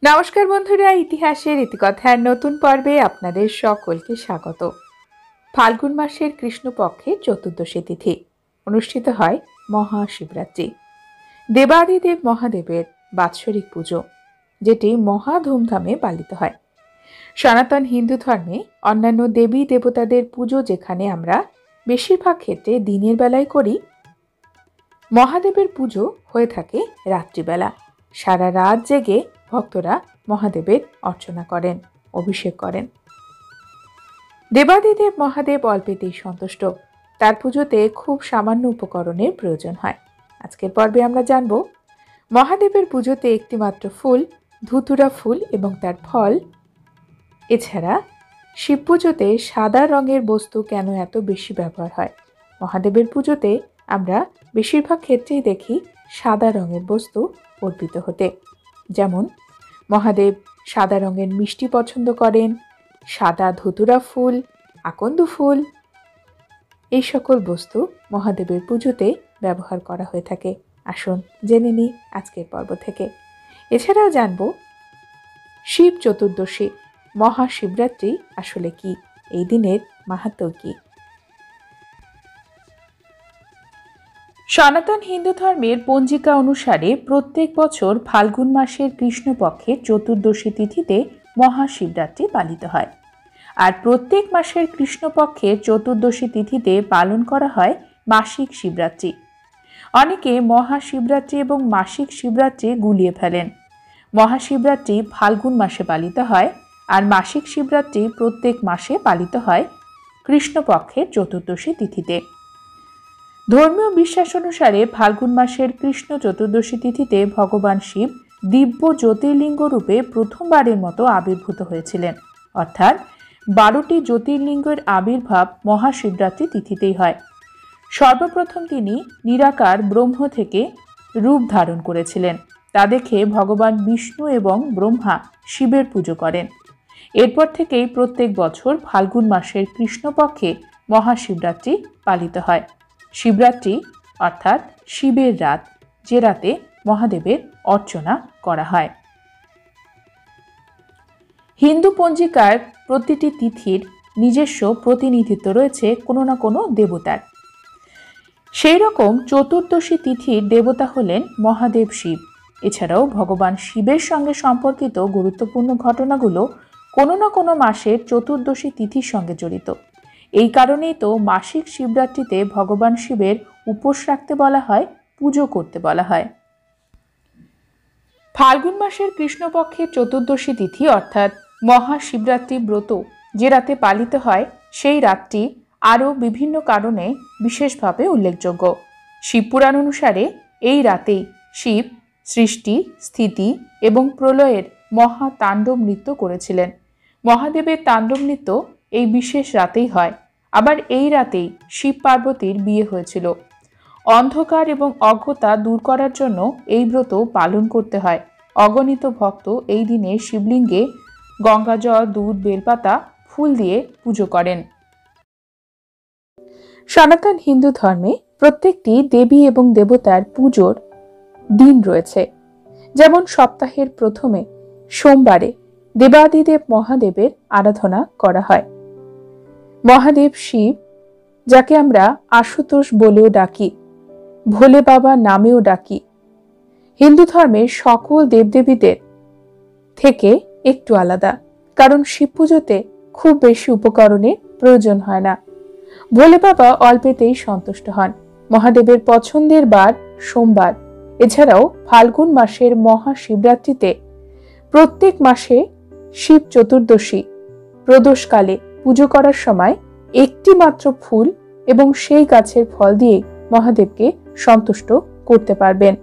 নমস্কার বন্ধুরা, ইতিহাসের ইতিকথার নতুন পর্বে আপনাদের সকলকে স্বাগত। ফাল্গুন মাসের কৃষ্ণপক্ষের চতুর্দশী তিথি অনুষ্ঠিত হয় মহাশিবরাত্রি, দেবাদিদেব মহাদেবের বাৎসরিক পুজো, যেটি মহা ধুমধামে পালিত হয়। সনাতন হিন্দু ধর্মে অন্যান্য দেবী দেবতাদের পুজো যেখানে আমরা বেশিরভাগ ক্ষেত্রে দিনের বেলায় করি, মহাদেবের পুজো হয়ে থাকে রাত্রিবেলা। সারা রাত জেগে ভক্তরা মহাদেবের অর্চনা করেন, অভিষেক করেন। দেবাদিদেব মহাদেব অল্পেতেই সন্তুষ্ট, তার পুজোতে খুব সামান্য উপকরণের প্রয়োজন হয়। আজকের পর্বে আমরা জানব মহাদেবের পুজোতে একটিমাত্র ফুল, ধুতুরা ফুল এবং তার ফল। এছাড়া শিব পুজোতে সাদা রঙের বস্তু কেন এত বেশি ব্যবহার হয়। মহাদেবের পুজোতে আমরা বেশিরভাগ ক্ষেত্রেই দেখি সাদা রঙের বস্তু অর্পিত হতে, যেমন মহাদেব সাদা রঙের মিষ্টি পছন্দ করেন, সাদা ধুতুরা ফুল, আকন্দ ফুল, এই সকল বস্তু মহাদেবের পুজোতে ব্যবহার করা হয়ে থাকে। আসুন জেনে নিই আজকের পর্ব থেকে। এছাড়াও জানব শিব চতুর্দশী, মহাশিবরাত্রি আসলে কি, এই দিনের মাহাত্ম্য কি। সনাতন হিন্দু ধর্মের পঞ্জিকা অনুসারে প্রত্যেক বছর ফাল্গুন মাসের কৃষ্ণপক্ষের চতুর্দশী তিথিতে মহাশিবরাত্রি পালিত হয়, আর প্রত্যেক মাসের কৃষ্ণপক্ষের চতুর্দশী তিথিতে পালন করা হয় মাসিক শিবরাত্রি। অনেকে মহাশিবরাত্রি এবং মাসিক শিবরাত্রি গুলিয়ে ফেলেন। মহাশিবরাত্রি ফাল্গুন মাসে পালিত হয়, আর মাসিক শিবরাত্রি প্রত্যেক মাসে পালিত হয় কৃষ্ণপক্ষের চতুর্দশী তিথিতে। ধর্মীয় বিশ্বাস অনুসারে ফাল্গুন মাসের কৃষ্ণ চতুর্দশী তিথিতে ভগবান শিব দিব্য জ্যোতির্লিঙ্গ রূপে প্রথমবারের মতো আবির্ভূত হয়েছিলেন, অর্থাৎ 12টি জ্যোতির্লিঙ্গের আবির্ভাব মহাশিবরাত্রি তিথিতেই হয়। সর্বপ্রথম তিনি নিরাকার ব্রহ্ম থেকে রূপ ধারণ করেছিলেন, তা দেখে ভগবান বিষ্ণু এবং ব্রহ্মা শিবের পুজো করেন। এরপর থেকেই প্রত্যেক বছর ফাল্গুন মাসের কৃষ্ণপক্ষে মহাশিবরাত্রি পালিত হয়। শিবরাত্রি অর্থাৎ শিবের রাত, যে রাতে মহাদেবের অর্চনা করা হয়। হিন্দু পঞ্জিকার প্রতিটি তিথির নিজস্ব প্রতিনিধিত্ব রয়েছে কোনো না কোনো দেবতার। সেই রকম চতুর্দশী তিথির দেবতা হলেন মহাদেব শিব। এছাড়াও ভগবান শিবের সঙ্গে সম্পর্কিত গুরুত্বপূর্ণ ঘটনাগুলো কোনো না কোনো মাসের চতুর্দশী তিথির সঙ্গে জড়িত। এই কারণেই তো মাসিক শিবরাত্রিতে ভগবান শিবের উপোস রাখতে বলা হয়, পুজো করতে বলা হয়। ফাল্গুন মাসের কৃষ্ণপক্ষের চতুর্দশী তিথি অর্থাৎ মহাশিবরাত্রি ব্রত যে রাতে পালিত হয়, সেই রাতটি আরও বিভিন্ন কারণে বিশেষভাবে উল্লেখযোগ্য। শিবপুরাণ অনুসারে এই রাতেই শিব সৃষ্টি, স্থিতি এবং প্রলয়ের মহা তাণ্ডব নৃত্য করেছিলেন। মহাদেবের তাণ্ডব নৃত্য এই বিশেষ রাতেই হয়। আবার এই রাতেই শিব পার্বতীর বিয়ে হয়েছিল। অন্ধকার এবং অজ্ঞতা দূর করার জন্য এই ব্রত পালন করতে হয়। অগণিত ভক্ত এই দিনে শিবলিঙ্গে গঙ্গাজল, দুধ, বেলপাতা, ফুল দিয়ে পুজো করেন। সনাতন হিন্দু ধর্মে প্রত্যেকটি দেবী এবং দেবতার পুজোর দিন রয়েছে। যেমন সপ্তাহের প্রথমে সোমবারে দেবাদিদেব মহাদেবের আরাধনা করা হয়। মহাদেব শিব, যাকে আমরা আশুতোষ বলেও ডাকি, ভোলে বাবা নামেও ডাকি, হিন্দু ধর্মের সকল দেবদেবীদের থেকে একটু আলাদা, কারণ শিব পুজোতে খুব বেশি উপকরণের প্রয়োজন হয় না। ভোলে বাবা অল্পেতেই সন্তুষ্ট হন। মহাদেবের পছন্দের বার সোমবার। এছাড়াও ফাল্গুন মাসের মহাশিবরাত্রিতে প্রত্যেক মাসে শিব চতুর্দশী প্রদোষকালে পুজো করার সময় একটি মাত্র ফুল এবং সেই গাছের ফল দিয়ে মহাদেবকে সন্তুষ্ট করতে পারবেন।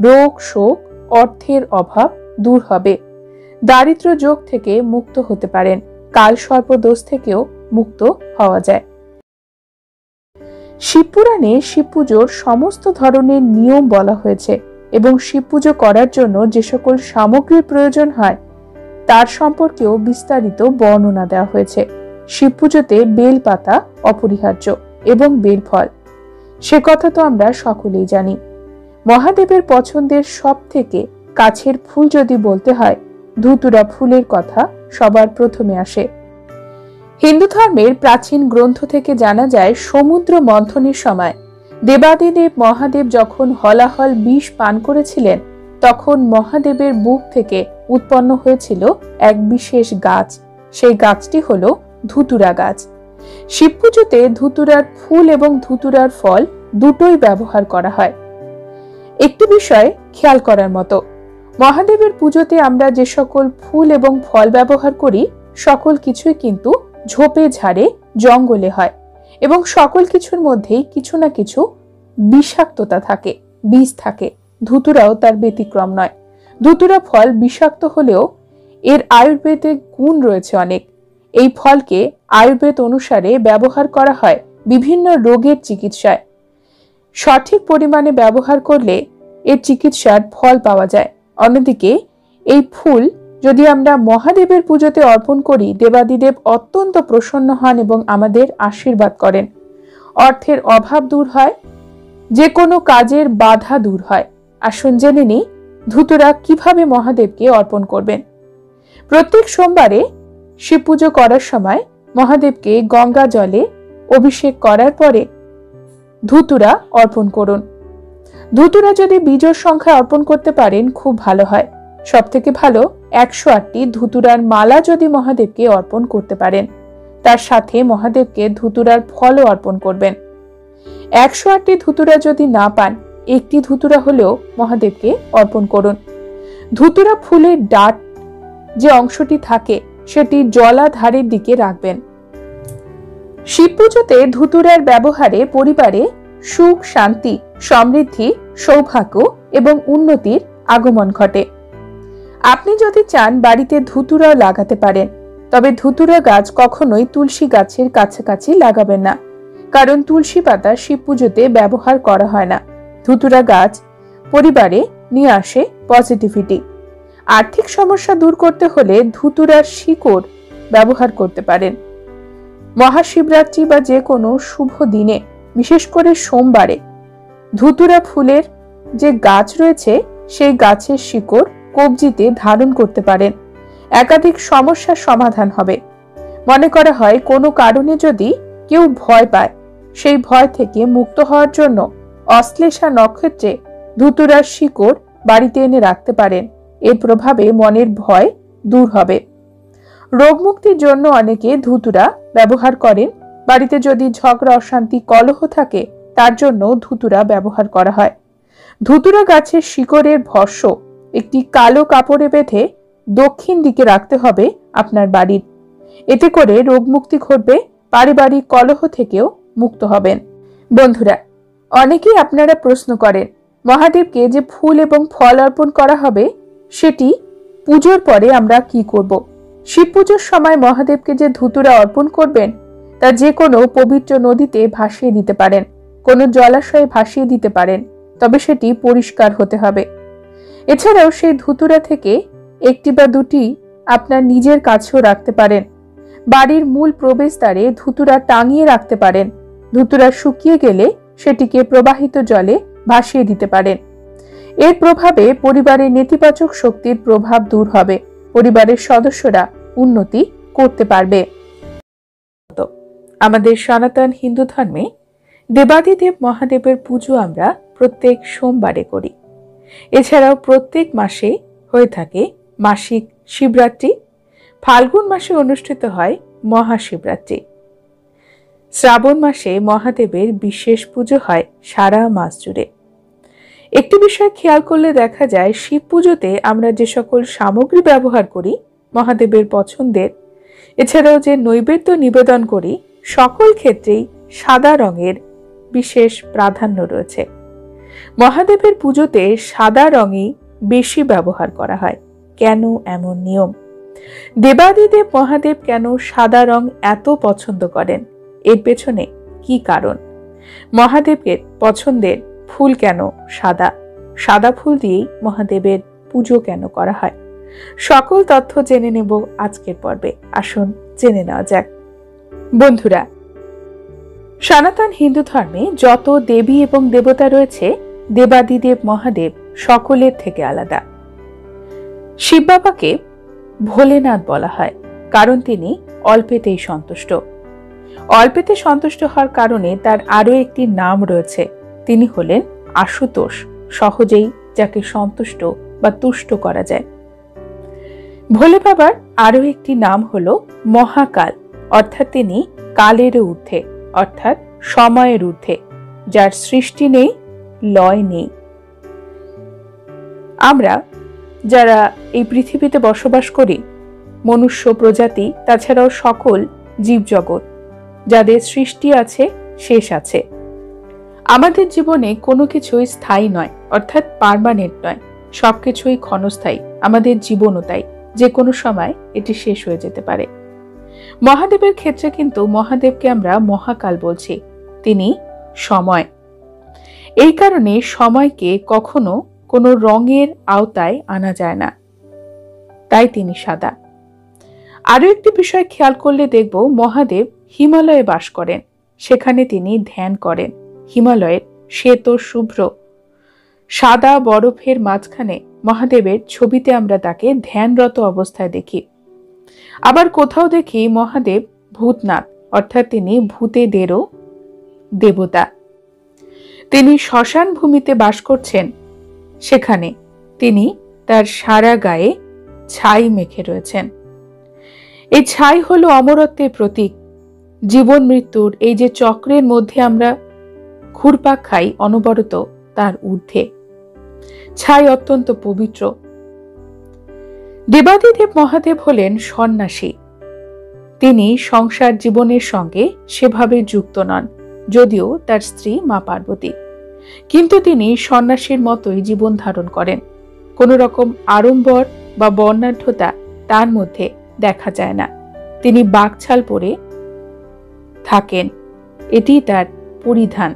রোগ, শোক, অর্থের অভাব দূর হবে। দারিদ্র যোগ থেকে মুক্ত হতে পারেন। কাল সর্পদোষ থেকেও মুক্ত হওয়া যায়। শিবপুরাণে শিব পুজোর সমস্ত ধরনের নিয়ম বলা হয়েছে এবং শিব পুজো করার জন্য যে সকল সামগ্রীর প্রয়োজন হয় তার সম্পর্কেও বিস্তারিত বর্ণনা দেওয়া হয়েছে। শিব পুজোতে বেল পাতা অপরিহার্য এবং বেল ফল, সে কথা তো আমরা সকলেই জানি। মহাদেবের পছন্দের সব থেকে কাছের ফুল যদি বলতে হয় ধুতুরা ফুলের কথা সবার প্রথমে আসে। হিন্দু ধর্মের প্রাচীন গ্রন্থ থেকে জানা যায়, সমুদ্র মন্থনের সময় দেবাদিদেব মহাদেব যখন হলাহল বিষ পান করেছিলেন, তখন মহাদেবের বুক থেকে উৎপন্ন হয়েছিল এক বিশেষ গাছ। সেই গাছটি হলো ধুতুরা গাছ। শিব পুজোতে ধুতুরার ফুল এবং ধুতুরার ফল দুটোই ব্যবহার করা হয়। একটি বিষয় খেয়াল করার মতো, মহাদেবের পুজোতে আমরা যে সকল ফুল এবং ফল ব্যবহার করি, সকল কিছুই কিন্তু ঝোপে ঝাড়ে জঙ্গলে হয় এবং সকল কিছুর মধ্যেই কিছু না কিছু বিষাক্ততা থাকে, বিষ থাকে। ধুতুরাও তার ব্যতিক্রম নয়। ধুতুরা ফল বিষাক্ত হলেও এর আয়ুর্বেদিক গুণ রয়েছে অনেক। এই ফলকে আয়ুর্বেদ অনুসারে ব্যবহার করা হয় বিভিন্ন রোগের চিকিৎসায়। সঠিক পরিমাণে ব্যবহার করলে এর চিকিৎসার ফল পাওয়া যায়। অন্যদিকে এই ফুল যদি আমরা মহাদেবের পুজোতে অর্পণ করি, দেবাদিদেব অত্যন্ত প্রসন্ন হন এবং আমাদের আশীর্বাদ করেন। অর্থের অভাব দূর হয়, যে কোনো কাজের বাধা দূর হয়। আসুন জেনে নিই ধুতুরা কিভাবে মহাদেবকে অর্পণ করবেন। প্রত্যেক সোমবারে শিব পুজো করার সময় মহাদেবকে গঙ্গা জলে অভিষেক করার পরে ধুতুরা অর্পণ করুন। ধুতুরা যদি বিজোড় সংখ্যায় অর্পণ করতে পারেন খুব ভালো হয়। সব থেকে ভালো 108টি ধুতুরার মালা যদি মহাদেবকে অর্পণ করতে পারেন, তার সাথে মহাদেবকে ধুতুরার ফলও অর্পণ করবেন। 108টি ধুতুরা যদি না পান, একটি ধুতুরা হলেও মহাদেবকে অর্পণ করুন। ধুতুরা ফুলের ডাঁট যে অংশটি থাকে সেটি জলাধারের দিকে রাখবেন। শিব পুজোতে ধুতুরার ব্যবহারে পরিবারে সুখ, শান্তি, সমৃদ্ধি, সৌভাগ্য এবং উন্নতির আগমন ঘটে। আপনি যদি চান বাড়িতে ধুতুরাও লাগাতে পারেন, তবে ধুতুরা গাছ কখনোই তুলসী গাছের কাছাকাছি লাগাবেন না, কারণ তুলসী পাতা শিব পুজোতে ব্যবহার করা হয় না। ধুতুরা গাছ পরিবারে নিয়ে আসে পজিটিভিটি। আর্থিক সমস্যা দূর করতে হলে ধুতুরার শিকড় ব্যবহার করতে পারেন। মহাশিবরাত্রি বা যে কোনো শুভ দিনে, বিশেষ করে সোমবারে, ধুতুরা ফুলের যে গাছ রয়েছে সেই গাছের শিকড় কবজিতে ধারণ করতে পারেন। একাধিক সমস্যার সমাধান হবে। মনে করা হয় কোনো কারণে যদি কেউ ভয় পায়, সেই ভয় থেকে মুক্ত হওয়ার জন্য অশ্লেষা নক্ষত্রে ধুতুরার শিকড় বাড়িতে এনে রাখতে পারেন। এর প্রভাবে মনের ভয় দূর হবে। রোগ মুক্তির জন্য অনেকে ধুতুরা ব্যবহার করেন। বাড়িতে যদি ঝগড়া, অশান্তি, কলহ থাকে, তার জন্য ধুতুরা ব্যবহার করা হয়। ধুতুরা গাছের শিকড়ের ভস্য একটি কালো কাপড়ে বেঁধে দক্ষিণ দিকে রাখতে হবে আপনার বাড়ির। এতে করে রোগ মুক্তি ঘটবে, পারিবারিক কলহ থেকেও মুক্ত হবেন। বন্ধুরা, অনেকেই আপনারা প্রশ্ন করেন, মহাদেবকে যে ফুল এবং ফল অর্পণ করা হবে সেটি পুজোর পরে আমরা কি করব? শিব পুজোর সময় মহাদেবকে যে ধুতুরা অর্পণ করবেন তা যে কোনো পবিত্র নদীতে ভাসিয়ে দিতে পারেন, কোনো জলাশয়ে ভাসিয়ে দিতে পারেন, তবে সেটি পরিষ্কার হতে হবে। এছাড়াও সেই ধুতুরা থেকে একটি বা দুটি আপনার নিজের কাছেও রাখতে পারেন। বাড়ির মূল প্রবেশদ্বারে ধুতুরা টাঙিয়ে রাখতে পারেন। ধুতুরা শুকিয়ে গেলে সেটিকে প্রবাহিত জলে ভাসিয়ে দিতে পারেন। এর প্রভাবে পরিবারের নেতিবাচক শক্তির প্রভাব দূর হবে, পরিবারের সদস্যরা উন্নতি করতে পারবে। আমাদের সনাতন হিন্দু ধর্মে দেবাদিদেব মহাদেবের পুজো আমরা প্রত্যেক সোমবারে করি। এছাড়াও প্রত্যেক মাসে হয়ে থাকে মাসিক শিবরাত্রি। ফাল্গুন মাসে অনুষ্ঠিত হয় মহাশিবরাত্রি। শ্রাবণ মাসে মহাদেবের বিশেষ পুজো হয় সারা মাস জুড়ে। একটি বিষয় খেয়াল করলে দেখা যায়, শিব পুজোতে আমরা যে সকল সামগ্রী ব্যবহার করি মহাদেবের পছন্দের, এছাড়াও যে নৈবেদ্য নিবেদন করি, সকল ক্ষেত্রেই সাদা রঙের বিশেষ প্রাধান্য রয়েছে। মহাদেবের পুজোতে সাদা রঙই বেশি ব্যবহার করা হয়। কেন এমন নিয়ম? দেবাদিদেব মহাদেব কেন সাদা রং এত পছন্দ করেন? এর পেছনে কি কারণ? মহাদেবের পছন্দের ফুল কেন সাদা? সাদা ফুল দিয়েই মহাদেবের পুজো কেন করা হয়? সকল তথ্য জেনে নেব আজকের পর্বে। আসুন জেনে নেওয়া যাক। বন্ধুরা, সনাতন হিন্দু ধর্মে যত দেবী এবং দেবতা রয়েছে, দেবাদিদেব মহাদেব সকলের থেকে আলাদা। শিব বাবাকে ভোলেনাথ বলা হয়, কারণ তিনি অল্পেতেই সন্তুষ্ট। অল্পেতে সন্তুষ্ট হওয়ার কারণে তার আরো একটি নাম রয়েছে, তিনি হলেন আশুতোষ, সহজেই যাকে সন্তুষ্ট বা তুষ্ট করা যায়। ভোলে বাবার আরো একটি নাম হলো মহাকাল, অর্থাৎ তিনি কালের ঊর্ধ্বে, অর্থাৎ সময়ের ঊর্ধ্বে, যার সৃষ্টি নেই, লয় নেই। আমরা যারা এই পৃথিবীতে বসবাস করি, মনুষ্য প্রজাতি, তাছাড়াও সকল জীবজগৎ, যাদের সৃষ্টি আছে, শেষ আছে। আমাদের জীবনে কোনো কিছুই স্থায়ী নয়, অর্থাৎ পার্মানেন্ট নয়, সবকিছুই ক্ষণস্থায়ী। আমাদের জীবনও তাই, যে কোনো সময় এটি শেষ হয়ে যেতে পারে। মহাদেবের ক্ষেত্রে কিন্তু মহাদেবকে আমরা মহাকাল বলছি, তিনি সময়। এই কারণে সময়কে কখনো কোনো রঙের আওতায় আনা যায় না, তাই তিনি সাদা। আরো একটি বিষয় খেয়াল করলে দেখব, মহাদেব হিমালয়ে বাস করেন, সেখানে তিনি ধ্যান করেন। হিমালয়ের শ্বেত শুভ্র সাদা বরফের মাঝখানে মহাদেবের ছবিতে আমরা তাকে ধ্যানরত অবস্থায় দেখি। আবার কোথাও দেখি মহাদেব ভূতনাথ, অর্থাৎ তিনি ভূতেদেরও দেবতা। তিনি শ্মশান ভূমিতে বাস করছেন, সেখানে তিনি তার সারা গায়ে ছাই মেখে রয়েছেন। এই ছাই হলো অমরত্বের প্রতীক। জীবন মৃত্যুর এই যে চক্রের মধ্যে আমরা ঘুরপাক খাই অনবরত, তার ঊর্ধ্বে ছাই অত্যন্ত পবিত্র। দেবাদিদেব মহাদেব হলেন সন্ন্যাসী। তিনি সংসার জীবনের সঙ্গে সেভাবে যুক্ত নন, যদিও তার স্ত্রী মা পার্বতী, কিন্তু তিনি সন্ন্যাসীর মতোই জীবন ধারণ করেন। কোন রকম আড়ম্বর বা বর্ণাঢ্যতা তার মধ্যে দেখা যায় না। তিনি বাকছাল পরে থাকেন, এটি তার পরিধান।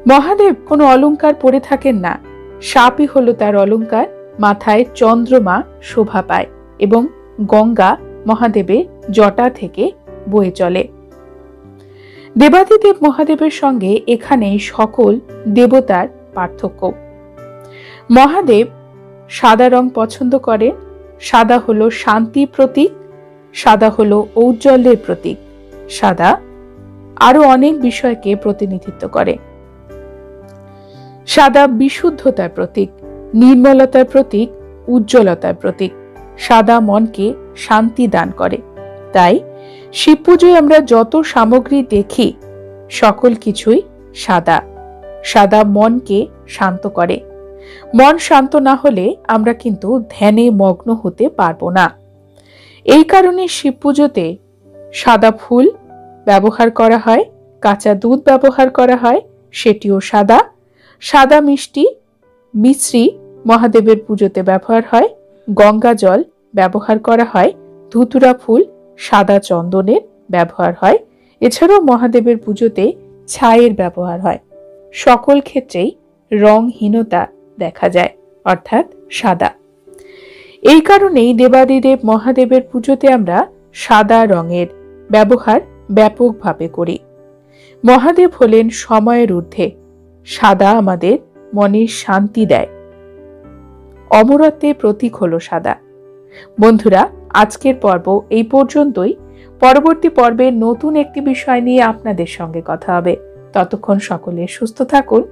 মহাদেব কোনো অলংকার পরে থাকেন না, সাপই হলো তার অলংকার। মাথায় চন্দ্রমা শোভা পায় এবং গঙ্গা মহাদেবের জটা থেকে বয়ে চলে। দেবাদিদেব মহাদেবের সঙ্গে এখানে সকল দেবতার পার্থক্য। মহাদেব সাদা রং পছন্দ করেন। সাদা হলো শান্তি প্রতীক, সাদা হলো ঔজ্জ্বল্যের প্রতীক, সাদা আরো অনেক বিষয়কে প্রতিনিধিত্ব করে। সাদা বিশুদ্ধতার প্রতীক, নির্মলতার প্রতীক, উজ্জ্বলতার প্রতীক। সাদা মনকে শান্তি দান করে। তাই শিব পুজোয় আমরা যত সামগ্রী দেখি, সকল কিছুই সাদা। সাদা মনকে শান্ত করে। মন শান্ত না হলে আমরা কিন্তু ধ্যানে মগ্ন হতে পারবো না। এই কারণে শিব পুজোতে সাদা ফুল ব্যবহার করা হয়, কাঁচা দুধ ব্যবহার করা হয়, সেটিও সাদা। সাদা মিষ্টি মিশ্রি মহাদেবের পুজোতে ব্যবহার হয়, গঙ্গা জল ব্যবহার করা হয়, ধুতুরা ফুল, সাদা চন্দনের ব্যবহার হয়। এছাড়াও মহাদেবের পুজোতে ছাইয়ের ব্যবহার হয়। সকল ক্ষেত্রেই রংহীনতা দেখা যায়, অর্থাৎ সাদা। এই কারণেই দেবাদিদেব মহাদেবের পুজোতে আমরা সাদা রঙের ব্যবহার ব্যাপকভাবে করি। মহাদেব হলেন সময়ের ঊর্ধ্বে। সাদা আমাদের মনের শান্তি দেয়। অমরত্বের প্রতীক হলো সাদা। বন্ধুরা, আজকের পর্ব এই পর্যন্তই। পরবর্তী পর্বে নতুন একটি বিষয় নিয়ে আপনাদের সঙ্গে কথা হবে। ততক্ষণ সকলে সুস্থ থাকুন,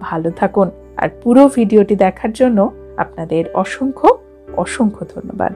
ভালো থাকুন। আর পুরো ভিডিওটি দেখার জন্য আপনাদের অসংখ্য অসংখ্য ধন্যবাদ।